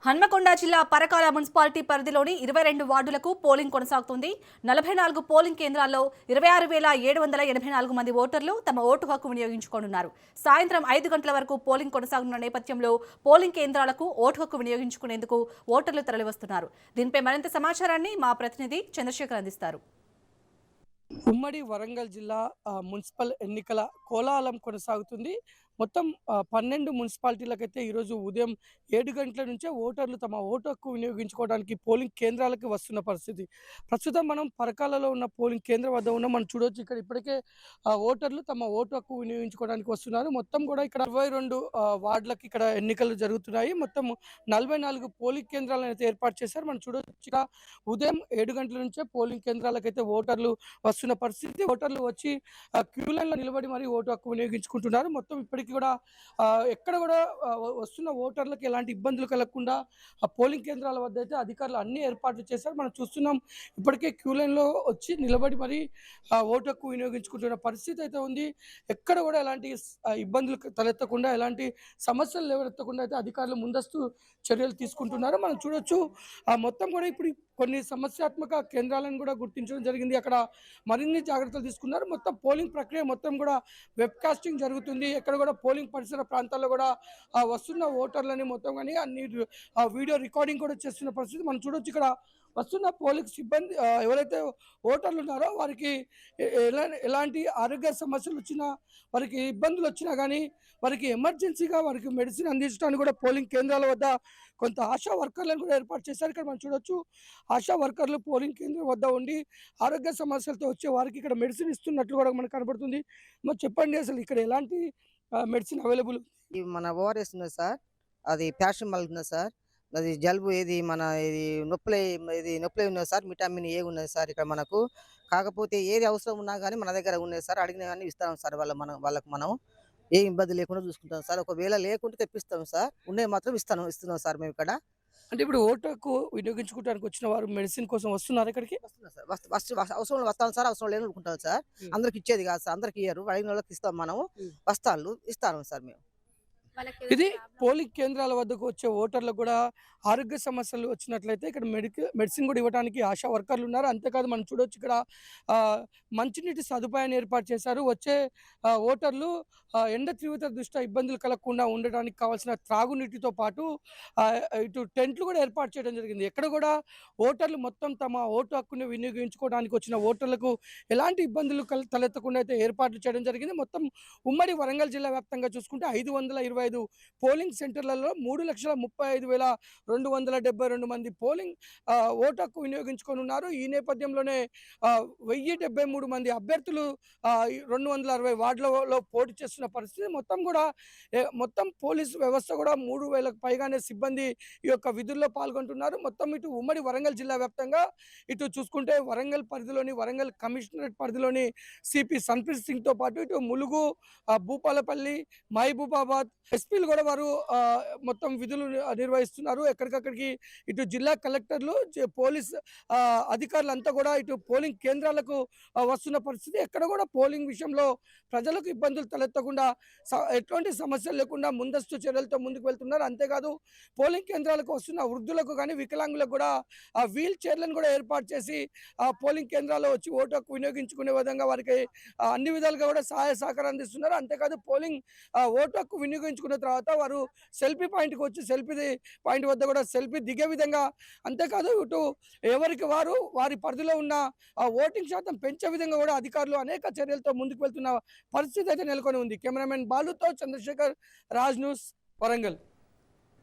హన్మకొండ జిల్లా పరకాల మున్సిపాలిటీ పరిధిలోని 22 వార్డులకు పోలింగ్ కొనసాగుతుంది. 44 పోలింగ్ కేంద్రాల్లో 26,784 మంది ఓటర్లు తమ ఓటు హక్కు వినియోగించుకోనున్నారు. సాయంత్రం 5 గంటల వరకు పోలింగ్ కొనసాగనున్న నేపథ్యంలో పోలింగ్ కేంద్రాలకు ఓటు హక్కు వినియోగించుకునేందుకు ఓటర్లు తరలివస్తున్నారు. దీనిపై మరింత సమాచారాన్ని మా ప్రతినిధి చంద్రశేఖర్ అందిస్తారు. ఉమ్మడి వరంగల్ జిల్లా మున్సిపల్ ఎన్నికల కోలాహలం కొనసాగుతుంది. మొత్తం 12 మున్సిపాలిటీలకైతే ఈరోజు ఉదయం 7 గంటల నుంచే ఓటర్లు తమ ఓటు హక్కు వినియోగించుకోవడానికి పోలింగ్ కేంద్రాలకు వస్తున్న పరిస్థితి. ప్రస్తుతం మనం పరకాలలో ఉన్న పోలింగ్ కేంద్రం వద్ద ఉన్నాం. మనం చూడవచ్చు ఇక్కడ ఇప్పటికే ఓటర్లు తమ ఓటు హక్కు వినియోగించుకోవడానికి వస్తున్నారు. మొత్తం కూడా ఇక్కడ 22 వార్డులకు ఇక్కడ ఎన్నికలు జరుగుతున్నాయి. మొత్తం 44 పోలింగ్ కేంద్రాలను అయితే ఏర్పాటు చేశారు. మనం చూడవచ్చు ఇక్కడ ఉదయం 7 గంటల నుంచే పోలింగ్ కేంద్రాలకైతే ఓటర్లు వస్తున్న పరిస్థితి. ఓటర్లు వచ్చి క్యూ లైన్లో నిలబడి మరి ఓటు హక్కు వినియోగించుకుంటున్నారు. మొత్తం ఇప్పటికీ కూడా ఎక్కడ కూడా వస్తున్న ఓటర్లకు ఎలాంటి ఇబ్బందులు కలగకుండా పోలింగ్ కేంద్రాల వద్ద అయితే అధికారులు అన్ని ఏర్పాట్లు చేశారు. మనం చూస్తున్నాం ఇప్పటికే క్యూ లైన్లో వచ్చి నిలబడి మరి ఓటు హక్కు వినియోగించుకుంటున్న పరిస్థితి అయితే ఉంది. ఎక్కడ కూడా ఎలాంటి ఇబ్బందులు తలెత్తకుండా ఎలాంటి సమస్యలు లేవనెత్తకుండా అయితే అధికారులు ముందస్తు చర్యలు తీసుకుంటున్నారు. మనం చూడొచ్చు మొత్తం కూడా ఇప్పుడు కొన్ని సమస్యాత్మక కేంద్రాలను కూడా గుర్తించడం జరిగింది. అక్కడ మరిన్ని జాగ్రత్తలు తీసుకున్నారు. మొత్తం పోలింగ్ ప్రక్రియ మొత్తం కూడా వెబ్ కాస్టింగ్ జరుగుతుంది. ఎక్కడ కూడా పోలింగ్ పరిసర ప్రాంతాల్లో కూడా వస్తున్న ఓటర్లని మొత్తం కానీ అన్ని వీడియో రికార్డింగ్ కూడా చేస్తున్న పరిస్థితి మనం చూడొచ్చు. ఇక్కడ వస్తున్న పోలింగ్ సిబ్బంది ఎవరైతే ఓటర్లు ఉన్నారో వారికి ఎలాంటి ఆరోగ్య సమస్యలు వచ్చినా వారికి ఇబ్బందులు వచ్చినా కానీ వారికి ఎమర్జెన్సీగా వారికి మెడిసిన్ అందించడానికి కూడా పోలింగ్ కేంద్రాల వద్ద కొంత ఆశా వర్కర్లను కూడా ఏర్పాటు చేశారు. ఇక్కడ మనం చూడొచ్చు ఆశా వర్కర్లు పోలింగ్ కేంద్రం వద్ద ఉండి ఆరోగ్య సమస్యలతో వచ్చే వారికి ఇక్కడ మెడిసిన్ ఇస్తున్నట్లు కూడా మనకు కనబడుతుంది. మరి చెప్పండి అసలు ఇక్కడ ఎలాంటి మెడిసిన్ అవైలబుల్? మన ఓఆర్ఎస్ ఉన్నది సార్, అది ప్యారాసిటమాల్ ఉన్నది సార్, అది జలుబు ఏది మన ఇది నొప్పులే ఉన్నది సార్, విటమిన్ ఏ ఉన్నది సార్ ఇక్కడ మనకు. కాకపోతే ఏది అవసరం ఉన్నా కానీ మన దగ్గర ఉన్నది సార్, అడిగిన కానీ ఇస్తాం సార్. వాళ్ళకు మనం ఏ ఇబ్బంది లేకుండా చూసుకుంటాం సార్. ఒకవేళ లేకుంటే తెప్పిస్తాం సార్, ఉండే మాత్రం ఇస్తున్నాం సార్ మేము ఇక్కడ. అంటే ఇప్పుడు ఓటు హక్కు వినియోగించుకోవడానికి వచ్చిన వారు మెడిసిన్ కోసం వస్తున్నారు ఇక్కడికి? వస్తున్నాం సార్, అవసరం వస్తాం సార్, అవసరం లేని అనుకుంటాం సార్. అందరికి ఇచ్చేది కాదు సార్, అందరికి ఇయ్యరు, అడిగిన వాళ్ళకి ఇస్తాం మనం. బస్తాలు ఇస్తాం సార్ మేము. ఇది పోలింగ్ కేంద్రాల వద్దకు వచ్చే ఓటర్లకు కూడా ఆరోగ్య సమస్యలు వచ్చినట్లయితే ఇక్కడ మెడిసిన్ కూడా ఇవ్వడానికి ఆశా వర్కర్లు ఉన్నారు. అంతేకాదు మనం చూడొచ్చు ఇక్కడ మంచినీటి సదుపాయాన్ని ఏర్పాటు చేశారు. వచ్చే ఓటర్లు ఎండ తీవ్రత దృష్ట్యా ఇబ్బందులు కలగకుండా ఉండడానికి కావాల్సిన త్రాగునీటితో పాటు ఇటు టెంట్లు కూడా ఏర్పాటు చేయడం జరిగింది. ఎక్కడ కూడా ఓటర్లు మొత్తం తమ ఓటు హక్కుని వినియోగించుకోవడానికి వచ్చిన ఓటర్లకు ఎలాంటి ఇబ్బందులు తలెత్తకుండా అయితే ఏర్పాట్లు చేయడం జరిగింది. మొత్తం ఉమ్మడి వరంగల్ జిల్లా వ్యాప్తంగా చూసుకుంటే 525 పోలింగ్ సెంటర్లలో 3,35,272 మంది పోలింగ్ ఓటు హక్కు వినియోగించుకొని ఉన్నారు. ఈ నేపథ్యంలోనే 1073 మంది అభ్యర్థులు 260 వార్డులలో పోటీ చేస్తున్న పరిస్థితి. మొత్తం పోలీసు వ్యవస్థ కూడా 3,000కు పైగానే సిబ్బంది ఈ యొక్క విధుల్లో పాల్గొంటున్నారు. మొత్తం ఇటు ఉమ్మడి వరంగల్ జిల్లా వ్యాప్తంగా ఇటు చూసుకుంటే వరంగల్ పరిధిలోని వరంగల్ కమిషనరేట్ పరిధిలోని సిపి సన్ప్రీత్ సింగ్తో పాటు ఇటు ములుగు, భూపాలపల్లి, మహబూబాబాద్ ఎస్పీలు కూడా వారు మొత్తం విధులు నిర్వహిస్తున్నారు. ఎక్కడికక్కడికి ఇటు జిల్లా కలెక్టర్లు, పోలీస్ అధికారులంతా కూడా ఇటు పోలింగ్ కేంద్రాలకు వస్తున్న పరిస్థితి. ఎక్కడ కూడా పోలింగ్ విషయంలో ప్రజలకు ఇబ్బందులు తలెత్తకుండా ఎటువంటి సమస్యలు లేకుండా ముందస్తు చర్యలతో ముందుకు వెళ్తున్నారు. అంతేకాదు పోలింగ్ కేంద్రాలకు వస్తున్న వృద్ధులకు కానీ వికలాంగులకు కూడా వీల్ చైర్లను కూడా ఏర్పాటు చేసి పోలింగ్ కేంద్రాల్లో వచ్చి ఓటు హక్కు వినియోగించుకునే విధంగా వారికి అన్ని విధాలుగా కూడా సహాయ సహకారం అందిస్తున్నారు. అంతేకాదు పోలింగ్ ఓటు హక్కు వినియోగించుకున్న తర్వాత వారు సెల్ఫీ పాయింట్కి వచ్చి సెల్ఫీ పాయింట్ వద్ద కూడా సెల్ఫీ దిగే విధంగా, అంతేకాదు ఇటు ఎవరికి వారు వారి పరిధిలో ఉన్న ఓటింగ్ శాతం పెంచే విధంగా కూడా అధికారులు అనేక చర్యలతో ముందుకు వెళ్తున్న పరిస్థితి అయితే నెలకొని ఉంది. కెమెరామెన్ బాలుతో చంద్రశేఖర్, రాజ్ న్యూస్, వరంగల్.